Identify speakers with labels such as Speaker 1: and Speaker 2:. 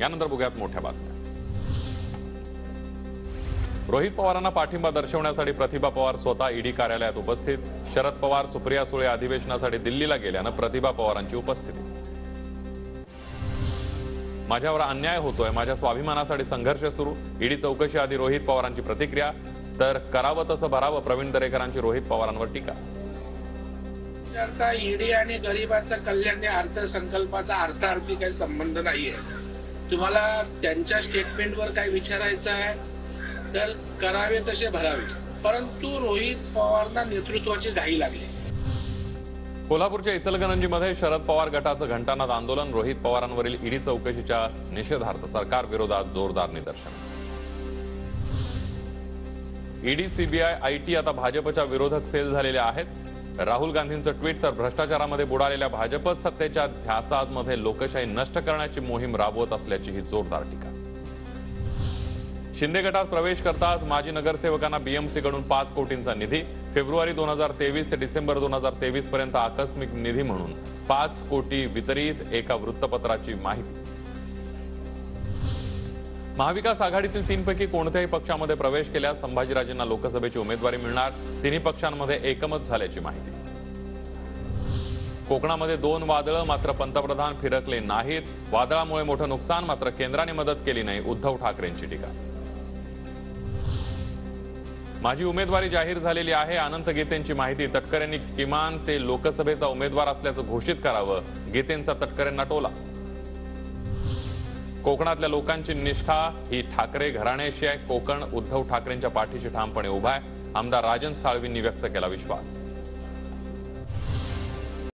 Speaker 1: यानंतर बघूयात मोठ्या बातम्या। रोहित पवारांना पाठिंबा दर्शवण्यासाठी प्रतिभा पवार स्वतः ईडी कार्यालयात उपस्थित। शरद पवार सुप्रिया सुळे अधिवेशनासाठी दिल्लीला गेल्यानं प्रतिभा पवारांची उपस्थिती। माझ्यावर अन्याय होतोय, माझ्या स्वाभिमानासाठी संघर्ष सुरू। ईडी चौकशी आधी रोहित पवारांची प्रतिक्रिया। तर करावं तसं भरावं, प्रवीण दरेकरांची रोहित पवारांवर टीका।
Speaker 2: ईडी आणि गरिबाचं कल्याण या अर्थसंकल्पाचा अर्थार्थी काही संबंध नाहीये। तुम्हाला त्यांच्या स्टेटमेंटवर काय विचारायचं आहे तर करावे तसे भरावे, परंतु रोहित पवारांना नेतृत्वाची घाई लागली।
Speaker 1: कोल्हापूरच्या इचलकरंजीमध्ये शरद पवार गटाचं घंटानाद आंदोलन। रोहित पवारांवरील ईडी चौकशीच्या निषेधार्थ सरकार विरोधात जोरदार निदर्शन। ईडी, सीबीआय, आयटी आता भाजपच्या विरोधक सेल झालेले आहेत। राहुल गांधींचं ट्विट तर भ्रष्टाचारामध्ये बुडालेल्या भाजपच सत्तेच्या ध्यासामध्ये लोकशाही नष्ट करण्याची मोहीम राबवत असल्याची ही जोरदार टीका। शिंदे गटात प्रवेश करताच माजी नगरसेवकांना बीएमसीकडून 5 कोटींचा निधी। फेब्रुवारी 2023 ते डिसेंबर 2023 पर्यंत आकस्मिक निधी म्हणून 5 कोटी वितरित, एका वृत्तपत्राची माहिती। महाविकास आघाडीतील 3 पैकी कोणत्याही पक्षामध्ये प्रवेश केल्यास संभाजीराजेंना लोकसभेची उमेदवारी मिळणार। तिन्ही पक्षांमध्ये एकमत झाल्याची माहिती। कोकणामध्ये 2 वादळं, मात्र पंतप्रधान फिरकले नाहीत। वादळामुळे मोठं नुकसान, मात्र केंद्राने मदत केली नाही, उद्धव ठाकरेंची टीका। माझी उमेदवारी जाहीर झालेली आहे, अनंत गीतेंची माहिती। तटकरेंनी किमान ते लोकसभेचा उमेदवार असल्याचं घोषित करावं, गीतेंचा तटकरेंना टोला। कोकणातल्या लोकांची निष्ठा ही ठाकरे घराण्याशी आहे। कोकण उद्धव ठाकरेंच्या पाठीशी ठामपणे उभा आहे, आमदार राजन साळवींनी व्यक्त केला विश्वास।